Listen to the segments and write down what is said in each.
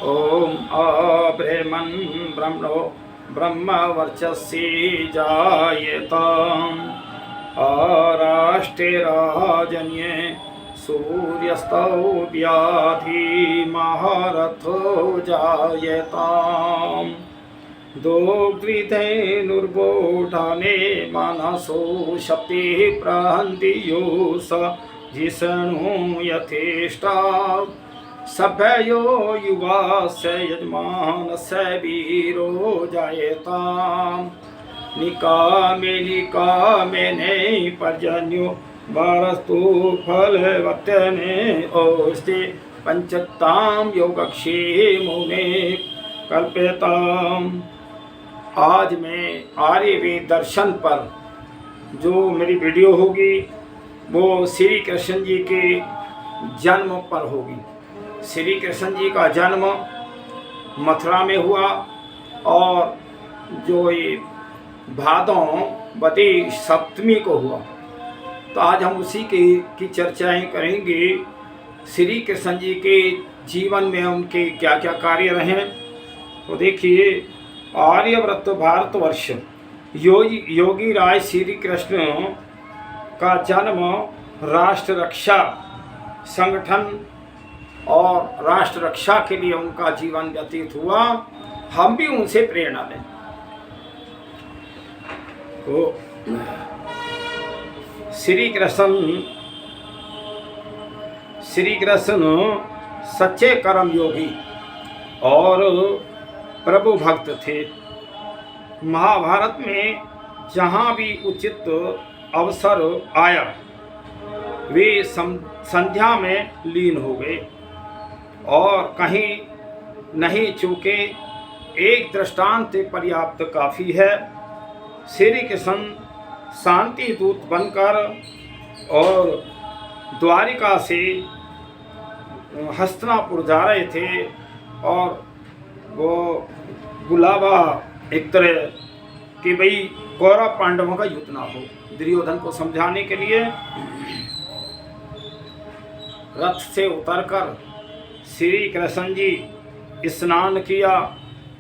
ओम अब्रह्मन् ब्रह्मणो ब्रह्मवर्चस्सी जायेताम् अराष्टे राजन्ये सूर्यस्तौ व्याधि महारथो जायेताम् दोग्धेनुर्बोधाने मनसो शक्ति प्रहन्ति स जिष्णु यथेष्टा सभ्यो युवा स यजमान स वीरो जायेताम् निकामे ने पर्जन्यो वारस्तु फलवत्यने ओस्ते पंचताम योगक्षेमो ने कल्प्यताम्। आज मैं आर्यवेद दर्शन पर जो मेरी वीडियो होगी वो श्री कृष्ण जी के जन्म पर होगी। श्री कृष्ण जी का जन्म मथुरा में हुआ और जो ये भादों सप्तमी को हुआ, तो आज हम उसी की चर्चाएं करेंगे। श्री कृष्ण जी के जीवन में उनके क्या क्या कार्य रहे। तो देखिए, आर्यव्रत भारतवर्ष योगी राज श्री कृष्ण का जन्म राष्ट्र रक्षा संगठन और राष्ट्र रक्षा के लिए उनका जीवन व्यतीत हुआ। हम भी उनसे प्रेरणा लें। तो श्री कृष्ण सच्चे कर्म योगी और प्रभु भक्त थे। महाभारत में जहाँ भी उचित अवसर आया वे संध्या में लीन हो गए और कहीं नहीं चूके। एक दृष्टांत पर्याप्त काफ़ी है। श्री कृष्ण शांति दूत बनकर और द्वारिका से हस्तिनापुर जा रहे थे और वो बुलावा एक तरह कि भाई कौरव पांडवों का युद्ध ना हो, दुर्योधन को समझाने के लिए रथ से उतरकर श्री कृष्ण जी स्नान किया।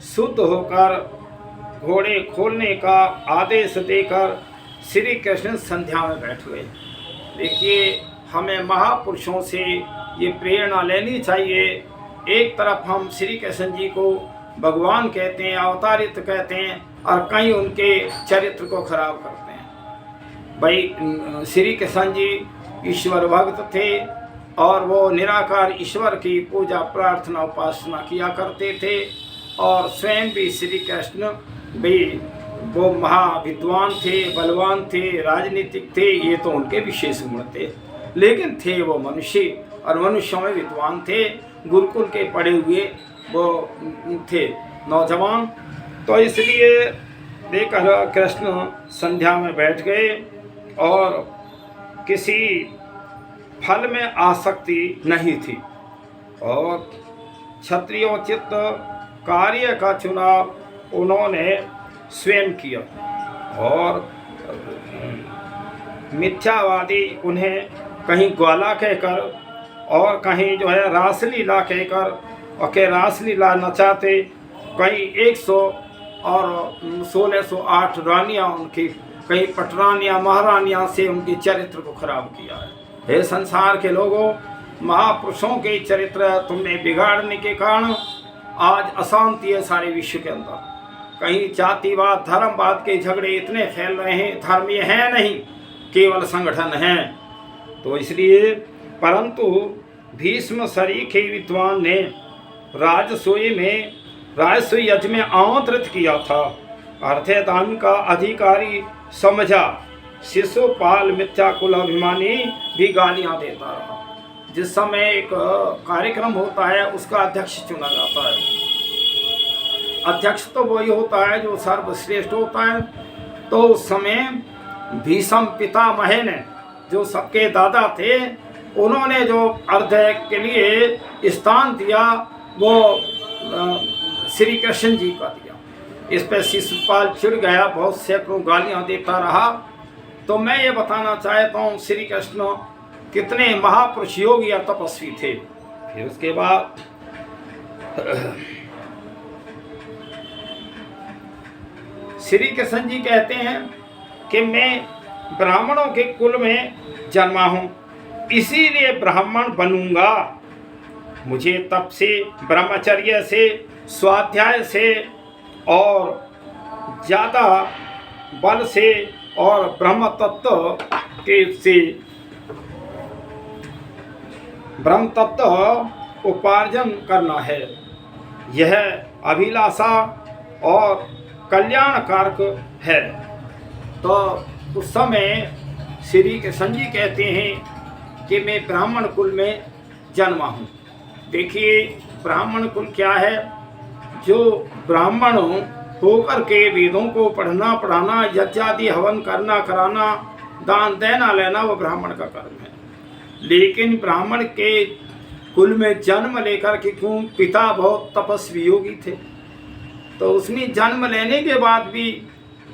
शुद्ध होकर घोड़े खोलने का आदेश देकर श्री कृष्ण संध्या में बैठ गए। देखिए, हमें महापुरुषों से ये प्रेरणा लेनी चाहिए। एक तरफ हम श्री कृष्ण जी को भगवान कहते हैं, अवतारित कहते हैं, और कहीं उनके चरित्र को खराब करते हैं। भाई, श्री कृष्ण जी ईश्वर भक्त थे और वो निराकार ईश्वर की पूजा प्रार्थना उपासना किया करते थे और स्वयं भी श्री कृष्ण भी वो महाविद्वान थे, बलवान थे, राजनीतिक थे। ये तो उनके विशेष गुण थे, लेकिन थे वो मनुष्य और मनुष्यों में विद्वान थे। गुरुकुल के पढ़े हुए वो थे नौजवान। तो इसलिए देखकर कृष्ण संध्या में बैठ गए और किसी फल में आसक्ति नहीं थी और क्षत्रियोचित कार्य का चुनाव उन्होंने स्वयं किया और मिथ्यावादी उन्हें कहीं ग्वाला कहकर और कहीं जो है रासलीला कहकर और के रासलीला नचाते, कहीं 100 और 1608 रानियाँ उनकी, कहीं पटरानियाँ महारानियाँ से उनके चरित्र को खराब किया है। हे संसार के लोगों, महापुरुषों के चरित्र तुमने बिगाड़ने के कारण आज अशांति है सारे विश्व के अंदर। कहीं जातिवाद धर्मवाद के झगड़े इतने फैल रहे हैं। धर्म ये है नहीं, केवल संगठन है। तो इसलिए, परंतु भीष्म सरीखे विद्वान ने राजसूय यज्ञ में आमंत्रित किया था। अर्थदान का अधिकारी समझा। शिशुपाल मिथ्या कुल अभिमानी भी गालियां देता रहा। जिस समय एक कार्यक्रम होता है उसका अध्यक्ष चुना जाता है। अध्यक्ष तो वही होता है जो सर्वश्रेष्ठ होता है। तो उस समय भीष्म पितामह ने, जो सबके दादा थे, उन्होंने जो अर्ध के लिए स्थान दिया वो श्री कृष्ण जी का दिया। इस पर शिशुपाल चिढ़ गया, बहुत सैकड़ों गालियां देता रहा। तो मैं ये बताना चाहता हूँ श्री कृष्ण कितने महापुरुष योगी और तपस्वी थे। फिर उसके बाद श्री कृष्ण जी कहते हैं कि मैं ब्राह्मणों के कुल में जन्मा हूँ, इसीलिए ब्राह्मण बनूंगा। मुझे तप से, ब्रह्मचर्य से, स्वाध्याय से और ज़्यादा बल से और ब्रह्म तत्व ब्रह्म तत्व उपार्जन करना है। यह अभिलाषा और कल्याणकारक है। तो उस समय श्री कृष्ण जी कहते हैं कि मैं ब्राह्मण कुल में जन्मा हूँ। देखिए ब्राह्मण कुल क्या है? जो ब्राह्मण होकर के वेदों को पढ़ना पढ़ाना, यज्ञ आदि हवन करना कराना, दान देना लेना, वो ब्राह्मण का कर्म है। लेकिन ब्राह्मण के कुल में जन्म लेकर के क्यों? पिता बहुत तपस्वी योगी थे, तो उसने जन्म लेने के बाद भी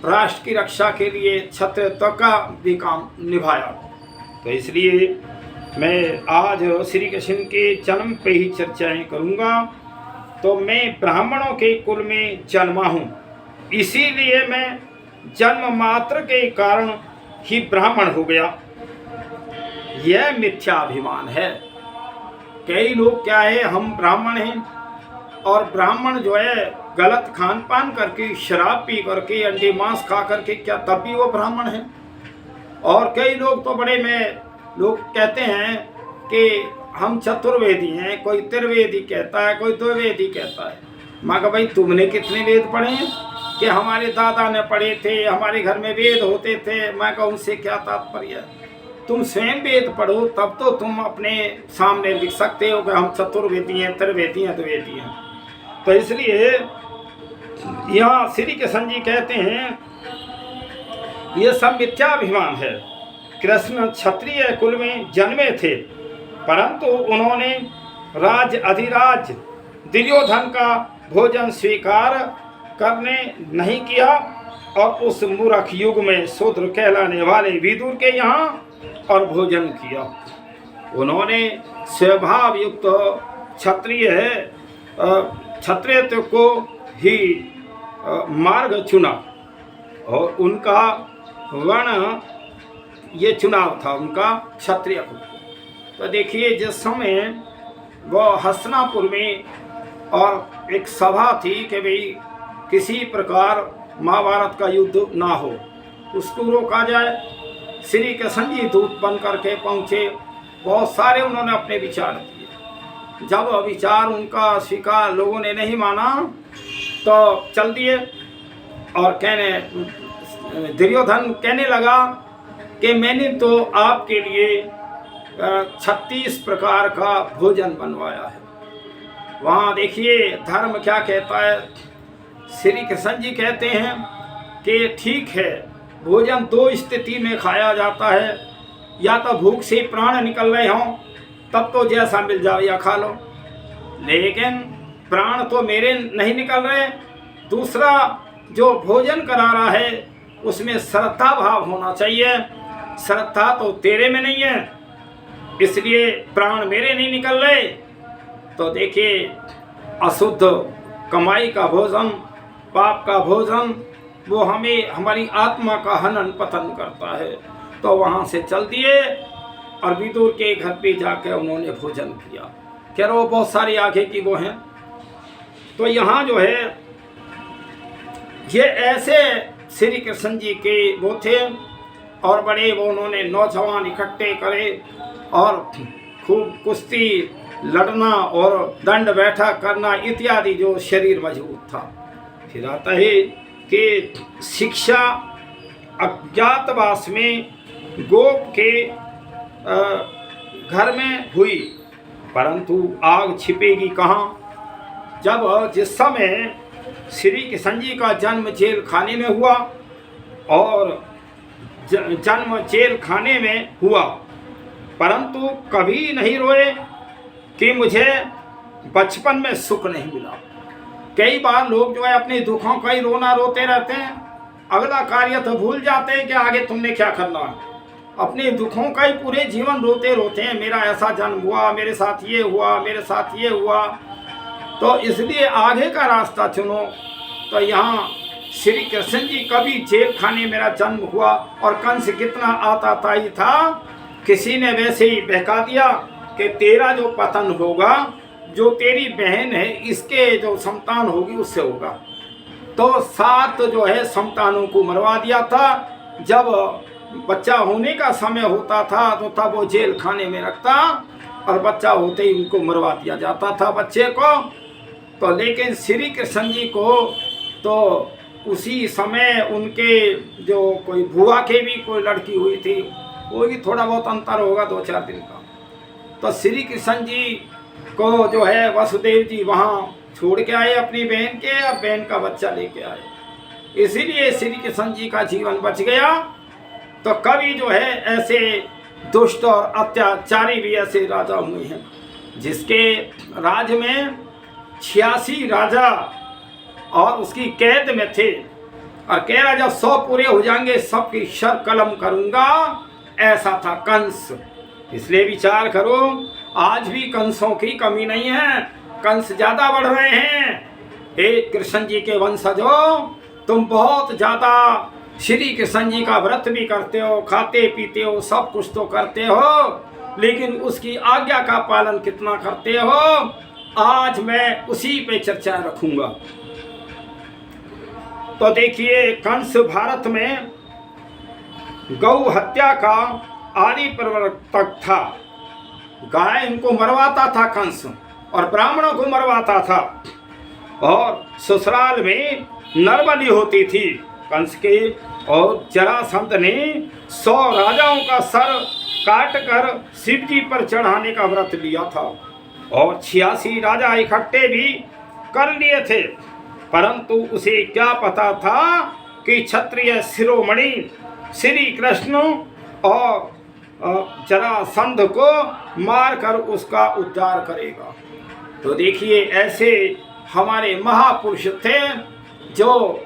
राष्ट्र की रक्षा के लिए क्षत्रियत्व का भी काम निभाया। तो इसलिए मैं आज श्री कृष्ण के जन्म पे ही चर्चाएं करूंगा। तो मैं ब्राह्मणों के कुल में जन्मा हूँ, इसीलिए मैं जन्म मात्र के कारण ही ब्राह्मण हो गया। यह मिथ्याभिमान है। कई लोग क्या है, हम ब्राह्मण हैं और ब्राह्मण जो है गलत खान पान करके, शराब पी करके, अंडे मांस खा करके, क्या तब भी वो ब्राह्मण है? और कई लोग तो बड़े में लोग कहते हैं कि हम चतुर्वेदी हैं, कोई त्रिवेदी कहता है, कोई द्विवेदी कहता है। मैं कहा भाई तुमने कितने वेद पढ़े हैं? कि हमारे दादा ने पढ़े थे, हमारे घर में वेद होते थे। मैं कहा उनसे क्या तात्पर्य? तुम स्वयं वेद पढ़ो, तब तो तुम अपने सामने लिख सकते हो कि हम चतुर्वेदी हैं, त्रिवेदी हैं, द्विवेदी हैं। तो इसलिए यहाँ श्री कृष्ण जी कहते हैं ये सब मिथ्याभिमान है। कृष्ण क्षत्रिय कुल में जन्मे थे, परंतु उन्होंने राज अधिराज दुर्योधन का भोजन स्वीकार करने नहीं किया और उस मूर्ख युग में शूद्र कहलाने वाले विदुर के यहाँ और भोजन किया। उन्होंने स्वभाव युक्त क्षत्रियत्व को ही मार्ग चुना और उनका वर्ण ये चुनाव था उनका क्षत्रिय को। तो देखिए जिस समय वो हस्तिनापुर में और एक सभा थी कि भाई किसी प्रकार महाभारत का युद्ध ना हो, उसको रोका जाए, श्री कृष्ण जी दूत बन करके पहुँचे। बहुत सारे उन्होंने अपने विचार दिए। जब विचार उनका स्वीकार लोगों ने नहीं माना तो चल दिए और दुर्योधन कहने लगा कि मैंने तो आपके लिए 36 प्रकार का भोजन बनवाया है। वहाँ देखिए धर्म क्या कहता है। श्री कृष्ण जी कहते हैं कि ठीक है, भोजन दो स्थिति में खाया जाता है, या तो भूख से प्राण निकल रहे हों तब तो जैसा मिल जाओ या खा लो, लेकिन प्राण तो मेरे नहीं निकल रहे। दूसरा जो भोजन करा रहा है उसमें श्रद्धा भाव होना चाहिए, श्रद्धा तो तेरे में नहीं है, इसलिए प्राण मेरे नहीं निकल रहे। तो देखिए अशुद्ध कमाई का भोजन, पाप का भोजन, वो हमें हमारी आत्मा का हनन पतन करता है। तो वहाँ से चल दिए और विदुर के घर पे जाकर उन्होंने भोजन किया। कह रहे हो बहुत सारी आगे की वो हैं। तो यहाँ जो है ये ऐसे श्री कृष्ण जी के वो थे और बड़े वो उन्होंने नौजवान इकट्ठे करे और खूब कुश्ती लड़ना और दंड बैठक करना इत्यादि, जो शरीर मजबूत था। फिर आता है कि शिक्षा अज्ञातवास में गोप के घर में हुई, परंतु आग छिपेगी कहाँ। जब जिस समय श्री कृष्ण जी का जन्म जेल खाने में हुआ और जन्म जेल खाने में हुआ, परंतु कभी नहीं रोए कि मुझे बचपन में सुख नहीं मिला। कई बार लोग जो है अपने दुखों का ही रोना रोते रहते हैं, अगला कार्य तो भूल जाते हैं कि आगे तुमने क्या करना है। अपने दुखों का ही पूरे जीवन रोते रोते हैं, मेरा ऐसा जन्म हुआ, मेरे साथ ये हुआ, मेरे साथ ये हुआ। तो इसलिए आगे का रास्ता चुनो। तो यहाँ श्री कृष्ण जी कभी जेल खाने मेरा जन्म हुआ, और कंस कितना आताताई था, किसी ने वैसे ही बहका दिया कि तेरा जो पतन होगा, जो तेरी बहन है इसके जो संतान होगी उससे होगा। तो 7 जो है संतानों को मरवा दिया था। जब बच्चा होने का समय होता था तो तब वो जेल खाने में रखता, और बच्चा होते ही उनको मरवा दिया जाता था बच्चे को। तो लेकिन श्री कृष्ण जी को तो उसी समय उनके जो कोई बुआ के भी कोई लड़की हुई थी, वो भी थोड़ा बहुत अंतर होगा 2-4 दिन का। तो श्री कृष्ण जी को जो है वसुदेव जी वहाँ छोड़ के आए अपनी बहन के, और बहन का बच्चा लेके आए, इसीलिए श्री कृष्ण जी का जीवन बच गया। तो कभी जो है ऐसे दुष्ट और अत्याचारी भी ऐसे राजा हुए हैं जिसके राज में 86 राजा और उसकी कैद में थे, और कह रहा जब 100 पूरे हो जाएंगे सबकी शर कलम करूंगा, ऐसा था कंस। इसलिए विचार करो, आज भी कंसों की कमी नहीं है, कंस ज्यादा बढ़ रहे हैं। हे कृष्ण जी के वंशजों, तुम बहुत ज्यादा श्री कृष्ण जी का व्रत भी करते हो, खाते पीते हो, सब कुछ तो करते हो, लेकिन उसकी आज्ञा का पालन कितना करते हो, आज मैं उसी पे चर्चा रखूंगा। तो देखिए, कंस भारत में गौ हत्या का आदि प्रवर्तक था। गाय इनको मरवाता था कंस, और ब्राह्मणों को मरवाता था, और ससुराल में नरबली होती थी कंस के। और जरासंध ने 100 राजाओं का सर काट कर शिव जी पर चढ़ाने का व्रत लिया था, और 86 राजा इकट्ठे भी कर लिए थे, परंतु उसे क्या पता था कि क्षत्रिय शिरोमणि श्री कृष्ण और जरासंध को मारकर उसका उद्धार करेगा। तो देखिए, ऐसे हमारे महापुरुष थे जो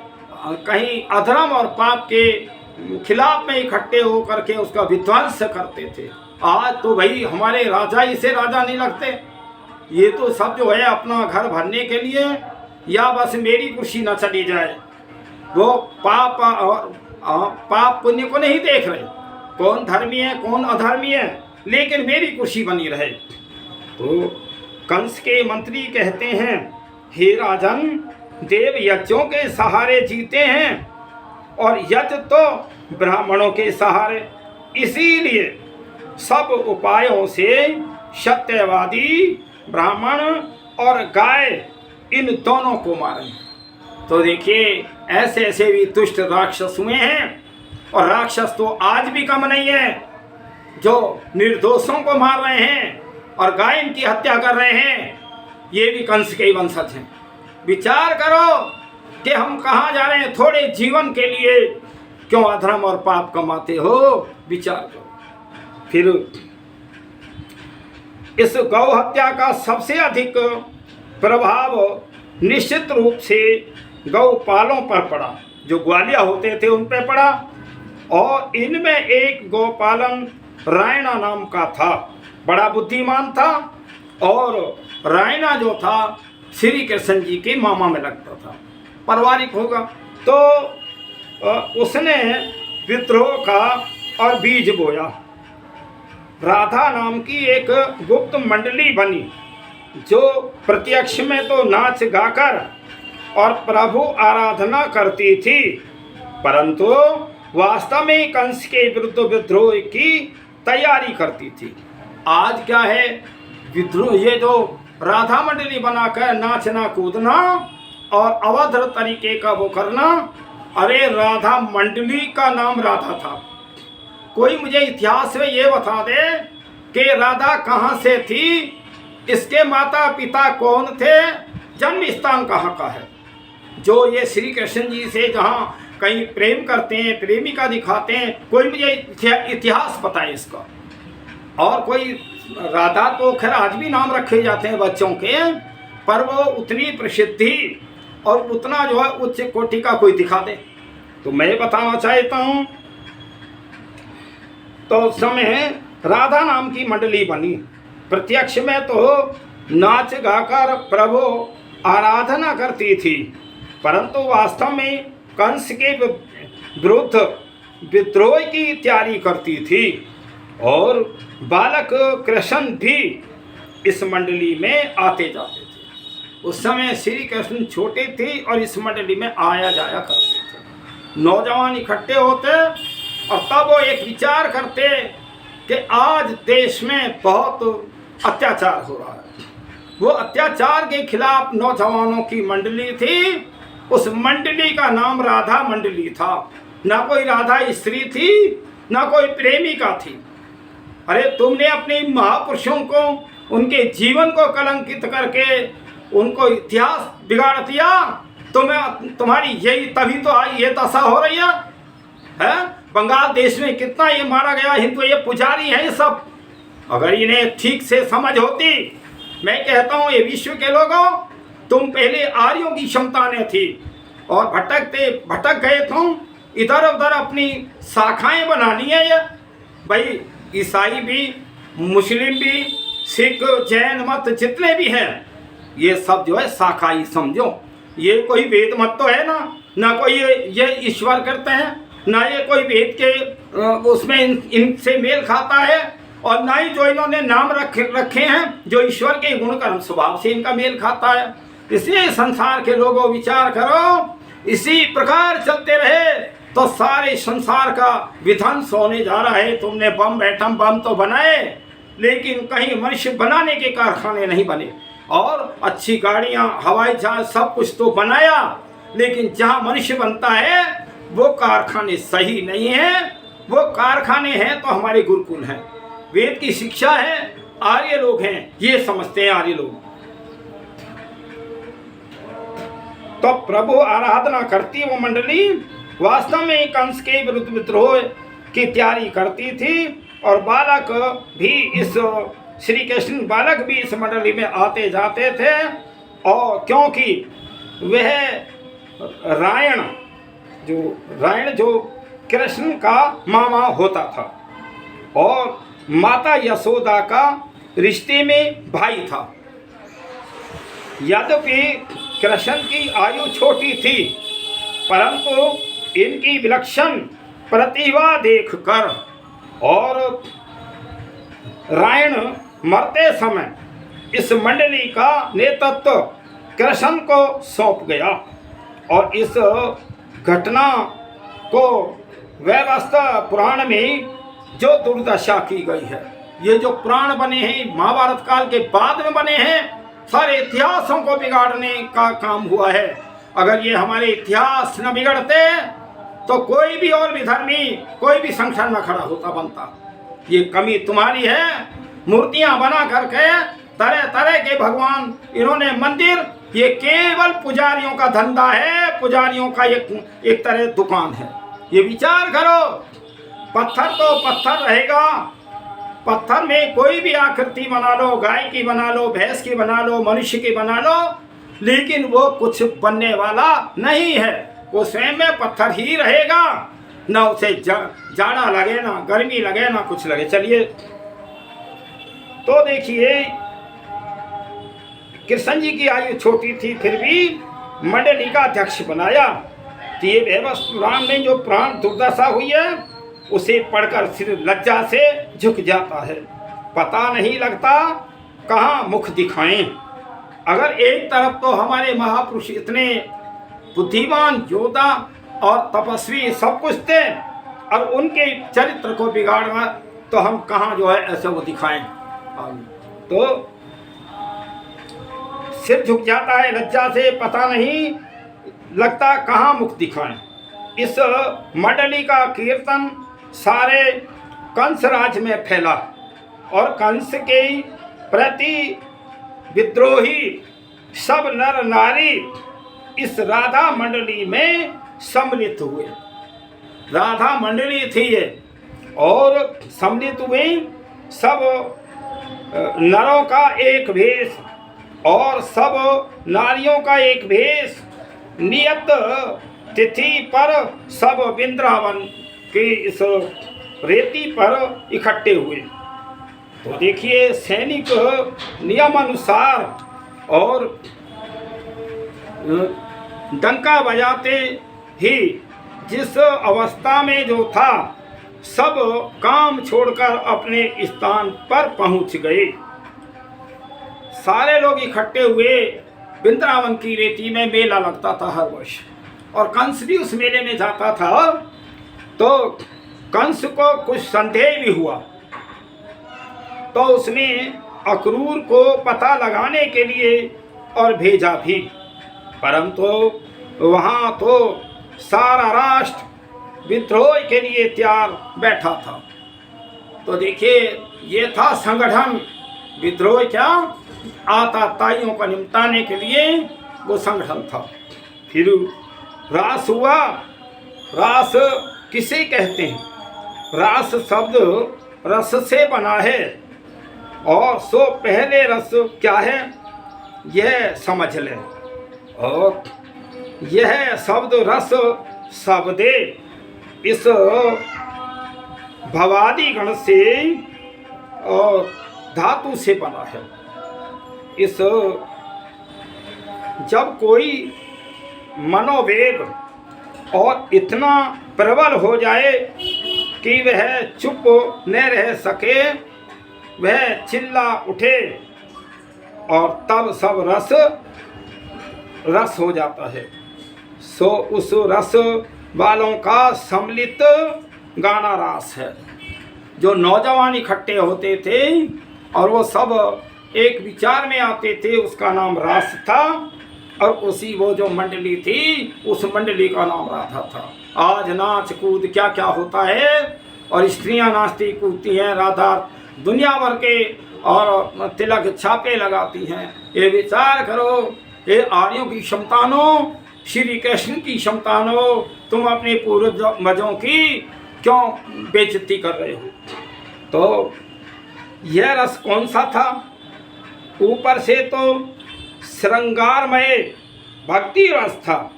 कहीं अधर्म और पाप के खिलाफ में इकट्ठे होकर के उसका विध्वंस करते थे। आज तो भाई हमारे राजा ही से राजा नहीं लगते, ये तो सब जो है अपना घर भरने के लिए, या बस मेरी कुर्सी न चली जाए, वो पाप और पाप पुण्य को नहीं देख रहे, कौन धर्मी है कौन अधर्मी है, लेकिन मेरी कुर्सी बनी रहे। तो कंस के मंत्री कहते हैं, हे राजन, देव यज्ञों के सहारे जीते हैं, और यज्ञ तो ब्राह्मणों के सहारे, इसीलिए सब उपायों से सत्यवादी ब्राह्मण और गाय इन दोनों को मारें। तो देखिए, ऐसे ऐसे भी दुष्ट राक्षस हुए हैं, और राक्षस तो आज भी कम नहीं है, जो निर्दोषों को मार रहे हैं और गाय की हत्या कर रहे हैं, ये भी कंस के ही वंशज हैं। विचार करो कि हम कहाँ जा रहे हैं, थोड़े जीवन के लिए क्यों अधर्म और पाप कमाते हो, विचार करो। फिर इस गौ हत्या का सबसे अधिक प्रभाव निश्चित रूप से गौपालों पर पड़ा, जो ग्वालिया होते थे उन पर पड़ा, और इनमें एक गौपालन रायना नाम का था, बड़ा बुद्धिमान था, और रायना जो था श्री कृष्ण जी के मामा में लगता था, पारिवारिक होगा। तो उसने विद्रोह का और बीज बोया। राधा नाम की एक गुप्त मंडली बनी, जो प्रत्यक्ष में तो नाच गाकर और प्रभु आराधना करती थी, परंतु वास्तव में कंस के विरुद्ध विद्रोह की तैयारी करती थी। आज क्या है, विद्रोह ये जो राधा मंडली बनाकर नाचना कूदना और अभद्र तरीके का वो करना। अरे राधा मंडली का नाम राधा था, कोई मुझे इतिहास में ये बता दे कि राधा कहाँ से थी, इसके माता पिता कौन थे, जन्म स्थान कहाँ का है। जो ये श्री कृष्ण जी से जहाँ कहीं प्रेम करते हैं, प्रेमिका दिखाते हैं, कोई मुझे इतिहास बताए इसका। और कोई राधा तो खैर आज भी नाम रखे जाते हैं बच्चों के, पर वो उतनी प्रसिद्धि और उतना जो है उच्च कोटि का कोई दिखा दे। तो मैं बताना चाहता हूँ, तो उस समय राधा नाम की मंडली बनी, प्रत्यक्ष में तो नाच गाकर प्रभु आराधना करती थी, परंतु वास्तव में कंस के विरुद्ध विद्रोह की तैयारी करती थी। और बालक कृष्ण भी इस मंडली में आते जाते थे। उस समय श्री कृष्ण छोटे थे और इस मंडली में आया जाया करते थे। नौजवान इकट्ठे होते और तब वो एक विचार करते कि आज देश में बहुत अत्याचार हो रहा है। वो अत्याचार के खिलाफ नौजवानों की मंडली थी। उस मंडली का नाम राधा मंडली था। ना कोई राधा स्त्री थी, ना कोई प्रेमिका थी। अरे तुमने अपने महापुरुषों को, उनके जीवन को कलंकित करके उनको इतिहास बिगाड़ दिया। तुम्हारी यही तभी तो आई ये दशा हो रही है? बंगाल देश में कितना ये मारा गया हिंदू, ये पुजारी है ये सब। अगर इन्हें ठीक से समझ होती, मैं कहता हूँ ये विश्व के लोगों, तुम पहले आर्यों की संतानें थी और भटक गए तुम, इधर उधर अपनी शाखाएं बना ली है। ये भाई ईसाई भी, मुस्लिम भी, सिख, जैन मत जितने भी हैं, ये सब जो है शाखाई समझो। ये कोई वेद मत तो है ना कोई ये ईश्वर करते हैं, ना ये कोई वेद के उसमें इनसे मेल खाता है, और ना ही जो इन्होंने नाम रखे हैं जो ईश्वर के गुण कर्म स्वभाव से इनका मेल खाता है। इसलिए संसार के लोगों विचार करो, इसी प्रकार चलते रहे तो सारे संसार का विध्वंस होने जा रहा है। तुमने बम एटम बम तो बनाए, लेकिन कहीं मनुष्य बनाने के कारखाने नहीं बने। और अच्छी गाड़ियां, हवाई जहाज सब कुछ तो बनाया, लेकिन जहां मनुष्य बनता है वो कारखाने सही नहीं है। वो कारखाने हैं तो हमारे गुरुकुल हैं, वेद की शिक्षा है, आर्य लोग हैं, ये समझते हैं आर्य लोग। तो प्रभु आराधना करती वो मंडली वास्तव में कंस के विरुद्ध विद्रोह की तैयारी करती थी। और बालक भी इस श्री कृष्ण बालक भी इस मंडली में आते जाते थे। और क्योंकि वह रायण जो कृष्ण का मामा होता था और माता यशोदा का रिश्ते में भाई था। यद्यपि कृष्ण की आयु छोटी थी, परंतु इनकी विलक्षण प्रतिभा देखकर और रायण मरते समय इस मंडली का नेतृत्व कृष्ण को सौंप गया। और इस घटना को व्यवस्था पुराण में जो दुर्दशा की गई है, ये जो पुराण बने हैं महाभारत काल के बाद में बने हैं, सारे इतिहासों को बिगाड़ने का काम हुआ है। अगर ये हमारे इतिहास न बिगड़ते तो कोई भी और भी धर्मी, कोई भी संगठन न खड़ा होता बनता। ये कमी तुम्हारी है। मूर्तियां बना करके तरह तरह के भगवान, इन्होंने मंदिर, ये केवल पुजारियों का धंधा है, पुजारियों का एक तरह दुकान है। ये विचार करो, पत्थर तो पत्थर रहेगा, पत्थर में कोई भी आकृति बना लो, गाय की बना लो, भैंस की बना लो, मनुष्य की बना लो, लेकिन वो कुछ बनने वाला नहीं है। वो स्वयं में पत्थर ही रहेगा, ना उसे जाड़ा लगे, ना गर्मी लगे, ना कुछ लगे। चलिए तो देखिए, कृष्ण जी की आयु छोटी थी, फिर भी मंडली का अध्यक्ष बनाया। तो ये व्यवस्था पुराण में जो प्राण दुर्दशा हुई है, उसे पढ़कर सिर लज्जा से झुक जाता है। पता नहीं लगता कहाँ मुख दिखाएं। अगर एक तरफ तो हमारे महापुरुष इतने बुद्धिमान, योद्धा और तपस्वी सब कुछ थे, और उनके चरित्र को बिगाड़ना, तो हम कहाँ जो है ऐसे वो दिखाएं। तो सिर झुक जाता है लज्जा से, पता नहीं लगता कहाँ मुख दिखाएं। इस मंडली का कीर्तन सारे कंस राज में फैला और कंस के प्रति विद्रोही सब नर नारी इस राधा मंडली में सम्मिलित हुए। राधा मंडली थी ये, और सम्मिलित हुए सब नरों का एक भेष और सब नारियों का एक भेष। नियत तिथि पर सब वृंदावन के इस रेती पर इकट्ठे हुए। तो देखिए, सैनिक नियम अनुसार और डंका बजाते ही जिस अवस्था में जो था, सब काम छोड़कर अपने स्थान पर पहुंच गए। सारे लोग इकट्ठे हुए। वृंदावन की रेती में मेला लगता था हर वर्ष, और कंस भी उस मेले में जाता था। तो कंस को कुछ संदेह भी हुआ, तो उसने अक्रूर को पता लगाने के लिए और भेजा भी, परंतु वहाँ तो सारा राष्ट्र विद्रोह के लिए तैयार बैठा था। तो देखिए, ये था संगठन। विद्रोह क्या, आतताइयों को निपटाने के लिए वो संगठन था। फिर रास हुआ। रास किसे कहते हैं? रास शब्द रस से बना है, और सो पहले रस क्या है यह समझ लें। और यह शब्द रस शब्दे इस भवादि गण से और धातु से बना है। इस जब कोई मनोवेग और इतना प्रबल हो जाए कि वह चुप न रह सके, वह चिल्ला उठे, और तब सब रस हो जाता है। सो उस रस वालों का सम्मिलित गाना रास है। जो नौजवान इकट्ठे होते थे और वो सब एक विचार में आते थे, उसका नाम रास था। और उसी वो जो मंडली थी, उस मंडली का नाम राधा था। आज नाच कूद क्या क्या होता है, और स्त्रियां नाचती कूदती हैं, राधा दुनिया भर के और तिलक छापे लगाती हैं। ये विचार करो, ये आर्यों की क्षमतानो, श्री कृष्ण की क्षमतानो, तुम अपने पूर्वजों की क्यों बेइज्जती कर रहे हो? तो यह रस कौन सा था? ऊपर से तो श्रृंगारमय भक्ति रस था,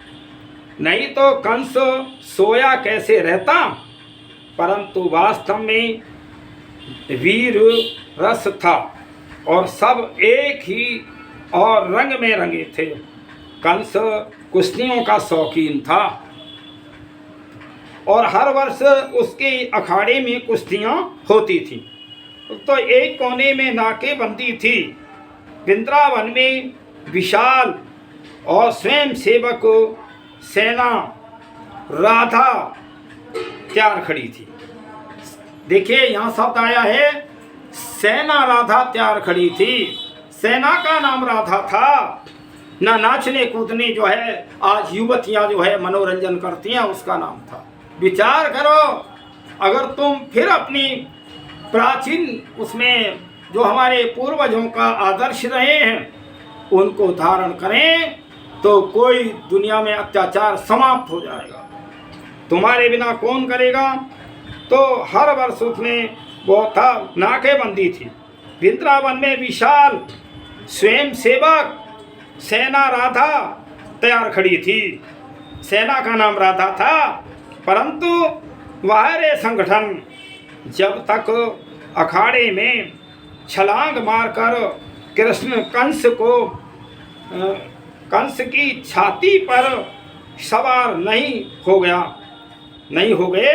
नहीं तो कंस सोया कैसे रहता। परंतु वास्तव में वीर रस था, और सब एक ही और रंग में रंगे थे। कंस कुश्तियों का शौकीन था, और हर वर्ष उसके अखाड़े में कुश्तियाँ होती थी। तो एक कोने में नाकेबंदी थी। वृंदावन में विशाल और स्वयं सेवक सेना राधा तैयार खड़ी थी। देखिए, यहाँ शब्द आया है सेना राधा तैयार खड़ी थी। सेना का नाम राधा था। ना नाचने कूदने जो है आज युवतियाँ जो है मनोरंजन करती हैं, उसका नाम था। विचार करो, अगर तुम फिर अपनी प्राचीन उसमें जो हमारे पूर्वजों का आदर्श रहे हैं उनको धारण करें, तो कोई दुनिया में अत्याचार समाप्त हो जाएगा। तुम्हारे बिना कौन करेगा? तो हर वर्ष उसमें वो था, नाकेबंदी थी। वृंदावन में विशाल स्वयं सेवक सेना राधा तैयार खड़ी थी। सेना का नाम राधा था, परंतु वह संगठन जब तक अखाड़े में छलांग मारकर कृष्ण कंस की छाती पर सवार नहीं हो गए,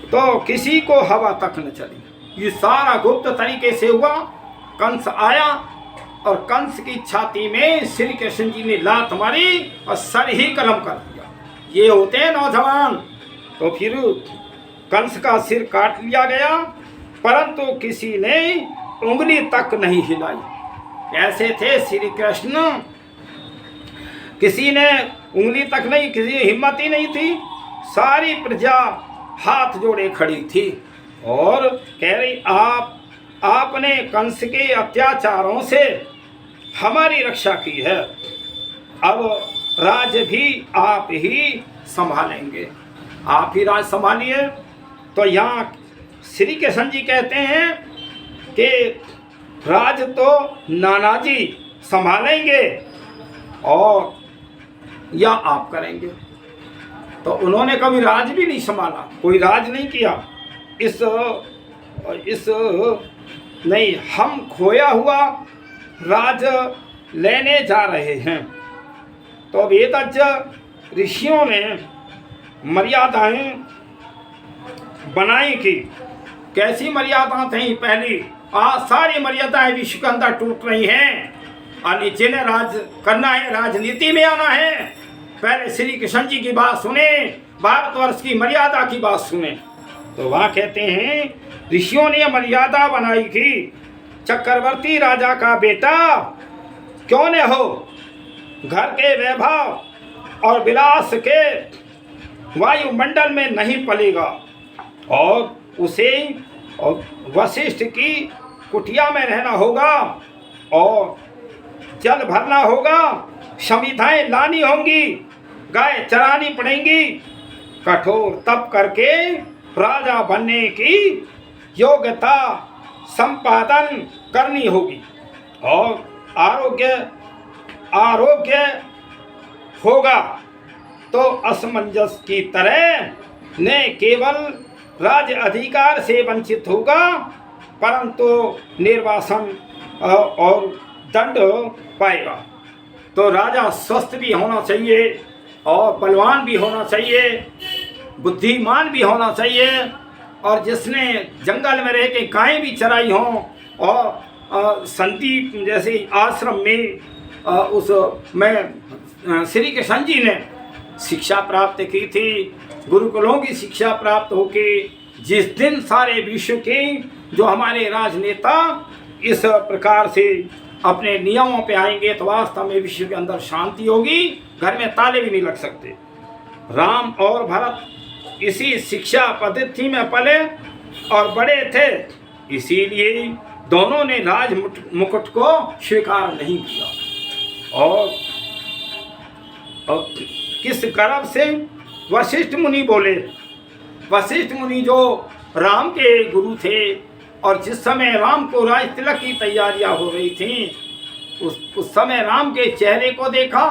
तो किसी को हवा तक न चली। ये सारा गुप्त तरीके से हुआ। कंस आया और कंस की छाती में श्री कृष्ण जी ने लात मारी और सर ही कलम कर दिया। ये होते हैं नौजवान। तो फिर कंस का सिर काट लिया गया, परंतु किसी ने उंगली तक नहीं हिलाई। ऐसे थे श्री कृष्ण, किसी ने उंगली तक नहीं, किसी हिम्मत ही नहीं थी। सारी प्रजा हाथ जोड़े खड़ी थी और कह रही, आपने कंस के अत्याचारों से हमारी रक्षा की है, अब राज भी आप ही संभालेंगे, आप ही राज संभालिए। तो यहाँ श्री कृष्ण जी कहते हैं कि राज तो नाना जी संभालेंगे और या आप करेंगे। तो उन्होंने कभी राज भी नहीं संभाला, कोई राज नहीं किया। इस नहीं, हम खोया हुआ राज लेने जा रहे हैं। तो वेदज्ञ ऋषियों ने मर्यादाएं बनाई की। कैसी मर्यादा थी पहली? आज सारी मर्यादाएं विश्व के अंदर टूट रही हैं और जिन्हें राज करना है, राजनीति में आना है, पहले श्री कृष्ण जी की बात सुने, भारतवर्ष की मर्यादा की बात सुने। तो वहाँ कहते हैं ऋषियों ने मर्यादा बनाई कि चक्रवर्ती राजा का बेटा क्यों न हो, घर के वैभव और विलास के वायुमंडल में नहीं पलेगा और उसे और वशिष्ठ की कुटिया में रहना होगा और जल भरना होगा, समिधाएं लानी होंगी, गाय चरानी पड़ेंगी, कठोर तप करके राजा बनने की योग्यता संपादन करनी होगी और आरोग्य होगा तो असमंजस की तरह न केवल राज्य अधिकार से वंचित होगा परंतु निर्वासन और दंड पाएगा। तो राजा स्वस्थ भी होना चाहिए और बलवान भी होना चाहिए, बुद्धिमान भी होना चाहिए और जिसने जंगल में रह के गायें भी चराई हों और संदीप जैसे आश्रम में उसमें श्री कृष्ण जी ने शिक्षा प्राप्त की थी, गुरुकुलों की शिक्षा प्राप्त होके जिस दिन सारे विश्व के जो हमारे राजनेता इस प्रकार से अपने नियमों पे आएंगे तो वास्तव में विश्व के अंदर शांति होगी, घर में ताले भी नहीं लग सकते। राम और भरत इसी शिक्षा पद्धति में पले और बड़े थे, इसीलिए दोनों ने राज मुकुट को स्वीकार नहीं किया। और किस गर्व से वशिष्ठ मुनि बोले। वशिष्ठ मुनि जो राम के गुरु थे और जिस समय राम को राज तिलक की तैयारियां हो रही थी उस समय राम के चेहरे को देखा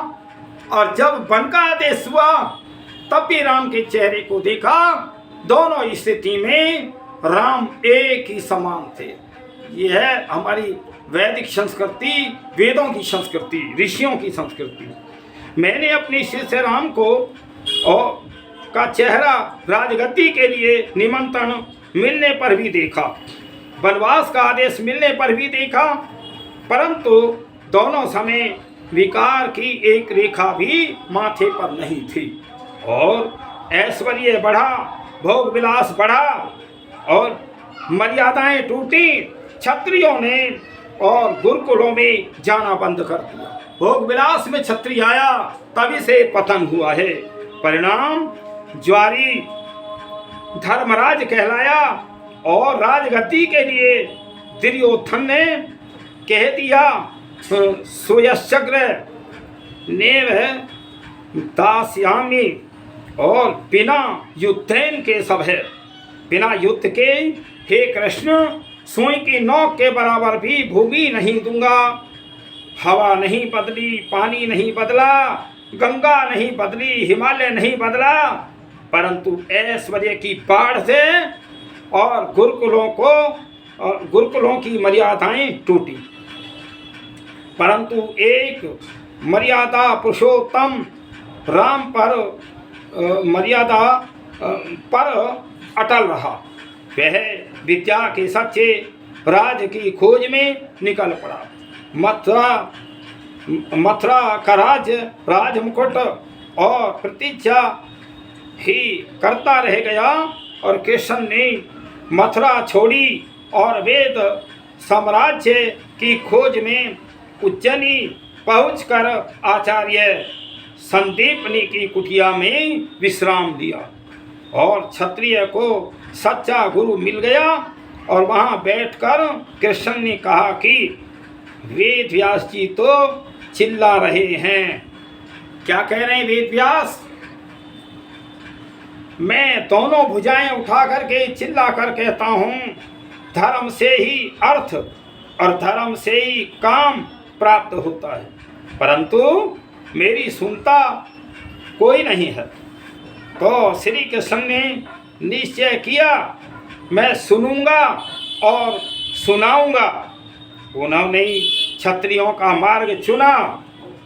और जब वन का आदेश हुआ तब भी राम के चेहरे को देखा। दोनों स्थिति में राम एक ही समान थे। यह है हमारी वैदिक संस्कृति, वेदों की संस्कृति, ऋषियों की संस्कृति। मैंने अपने शिष्य राम को और का चेहरा राजगद्दी के लिए निमंत्रण मिलने पर भी देखा, वनवास का आदेश मिलने पर भी देखा, परंतु दोनों समय विकार की एक रेखा भी माथे पर नहीं थी और ऐश्वर्य बढ़ा, भोग विलास बढ़ा और मर्यादाएं टूटी। क्षत्रियों ने और गुरुकुलों में जाना बंद कर दिया। भोग विलास में क्षत्रिय आया तभी से पतन हुआ है। परिणाम ज्वारी धर्मराज कहलाया और राजगद्दी के लिए दुर्योधन ने कह दिया सुयशग्र नेव दास्यामी और बिना युद्धेन के सब है। बिना युद्ध के हे कृष्ण सुई की नोक के बराबर भी भूमि नहीं दूंगा। हवा नहीं बदली, पानी नहीं बदला, गंगा नहीं बदली, हिमालय नहीं बदला, परंतु ऐश्वर्य की बाढ़ से और गुरुकुलों की मर्यादाएं टूटी। परंतु एक मर्यादा पुरुषोत्तम राम पर मर्यादा पर अटल रहा। वह विद्या के सच्चे राज की खोज में निकल पड़ा। मथुरा का राजमुकुट और प्रतीक्षा ही करता रह गया और कृष्ण ने मथुरा छोड़ी और वेद साम्राज्य की खोज में उज्जैनी पहुंचकर आचार्य संदीपनी की कुटिया में विश्राम लिया और क्षत्रिय को सच्चा गुरु मिल गया। और वहाँ बैठकर कृष्ण ने कहा कि वेद व्यास जी तो चिल्ला रहे हैं। क्या कह रहे हैं वेद व्यास? मैं दोनों भुजाएं उठा करके चिल्ला कर कहता हूँ, धर्म से ही अर्थ और धर्म से ही काम प्राप्त होता है, परंतु मेरी सुनता कोई नहीं है। तो श्री कृष्ण ने निश्चय किया मैं सुनूंगा और सुनाऊंगा। उन्होंने क्षत्रियों का मार्ग चुना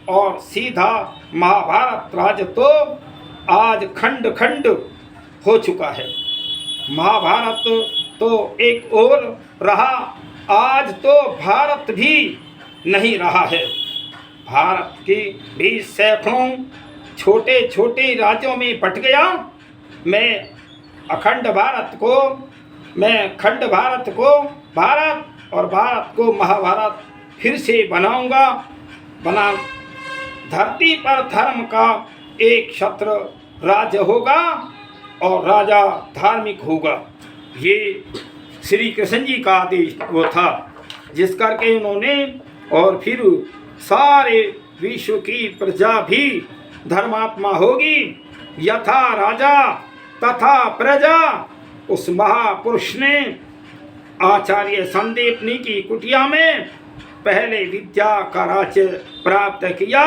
और सीधा महाभारत राज्य तो आज खंड खंड हो चुका है। महाभारत तो एक ओर रहा, आज तो भारत भी नहीं रहा है। भारत की भी सैकड़ों छोटे छोटे राज्यों में बट गया। मैं खंड भारत को भारत और भारत को महाभारत फिर से बनाऊंगा। धरती पर धर्म का एक छत्र राज्य होगा और राजा धार्मिक होगा। ये श्री कृष्ण जी का आदेश वो था, जिस करके उन्होंने और फिर सारे विश्व की प्रजा भी धर्मात्मा होगी। यथा राजा तथा प्रजा, उस महापुरुष ने आचार्य संदीपनी की कुटिया में पहले विद्या का राज्य प्राप्त किया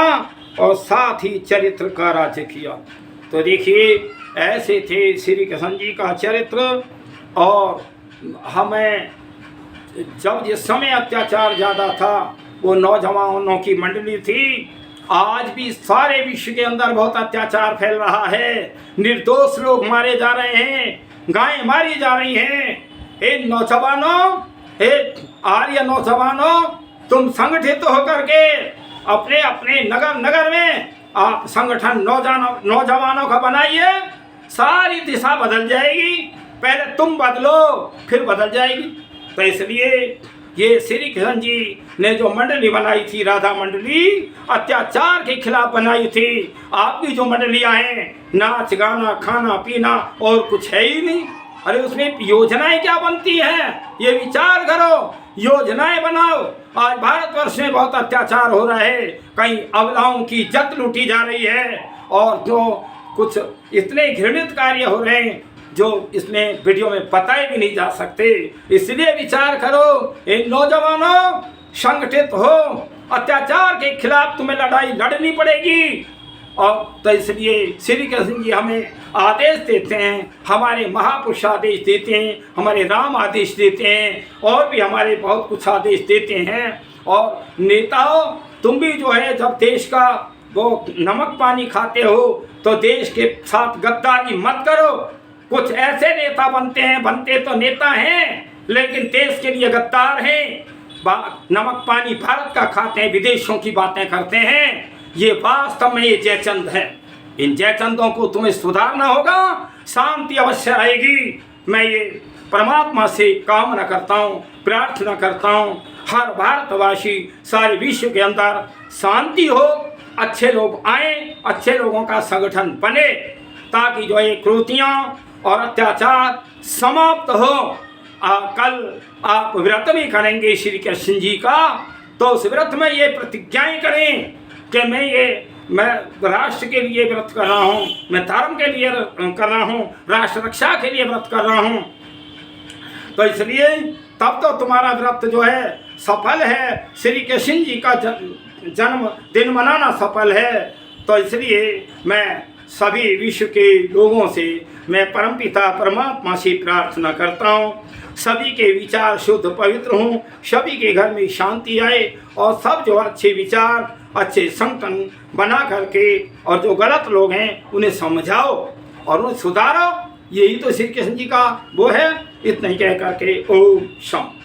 और साथ ही चरित्र का राज्य किया। तो देखिए, ऐसे थे श्री कृष्ण जी का चरित्र। और हमें जब जिस समय अत्याचार ज़्यादा था, वो नौजवानों की मंडली थी। आज भी सारे विश्व के अंदर बहुत अत्याचार फैल रहा है। निर्दोष लोग मारे जा रहे हैं, गायें मारी जा रही हैं। हे नौजवानों, हे आर्य नौजवानों, तुम संगठित होकर के अपने अपने नगर नगर में आप संगठन नौजवानों का बनाइए। सारी दिशा बदल जाएगी। पहले तुम बदलो, फिर बदल जाएगी। तो इसलिए ये श्री कृष्ण जी ने जो मंडली बनाई थी, राधा मंडली, अत्याचार के खिलाफ बनाई थी। आपकी जो मंडलियां हैं, नाच गाना खाना पीना और कुछ है ही नहीं। अरे उसमें योजनाएं क्या बनती हैं, ये विचार करो, योजनाएं बनाओ। आज भारतवर्ष में बहुत अत्याचार हो रहा है, कहीं अबलाओं की इज्जत लूटी जा रही है और जो कुछ इतने घृणित कार्य हो रहे हैं जो इसमें वीडियो में बताए भी नहीं जा सकते। इसलिए विचार करो, इन नौजवानों, संगठित हो। अत्याचार के खिलाफ तुम्हें लड़ाई लड़नी पड़ेगी। और तो इसलिए श्री कृष्ण जी हमें आदेश देते हैं, हमारे महापुरुष आदेश देते हैं, हमारे राम आदेश देते हैं, और भी हमारे बहुत कुछ आदेश देते हैं। और नेताओं, तुम भी जो है जब देश का वो नमक पानी खाते हो तो देश के साथ गद्दारी मत करो। कुछ ऐसे नेता बनते तो नेता हैं, लेकिन देश के लिए गद्दार हैं। नमक पानी भारत का खाते हैं, विदेशों की बातें करते हैं। ये वास्तव में ये जयचंद है। इन जयचंदों को तुम्हें सुधारना होगा, शांति अवश्य आएगी। मैं ये परमात्मा से कामना करता हूँ, प्रार्थना करता हूँ, हर भारतवासी सारे विश्व के अंदर शांति हो, अच्छे लोग आए, अच्छे लोगों का संगठन बने, ताकि जो ये क्रूतियाँ और अत्याचार समाप्त हो। कल आप व्रत भी करेंगे श्री कृष्ण जी का, तो उस व्रत में ये प्रतिज्ञाएं करें कि मैं राष्ट्र के लिए व्रत कर रहा हूँ, मैं धर्म के लिए कर रहा हूँ, राष्ट्र रक्षा के लिए व्रत कर रहा हूँ। तो इसलिए तब तो तुम्हारा व्रत जो है सफल है, श्री कृष्ण जी का जन्म दिन मनाना सफल है। तो इसलिए मैं सभी विश्व के लोगों से, मैं परमपिता परमात्मा से प्रार्थना करता हूँ, सभी के विचार शुद्ध पवित्र हों, सभी के घर में शांति आए और सब जो अच्छे विचार, अच्छे संगठन बना करके और जो गलत लोग हैं उन्हें समझाओ और उन्हें सुधारो। यही तो श्री कृष्ण जी का वो है। इतना ही कह करके ओम शांति।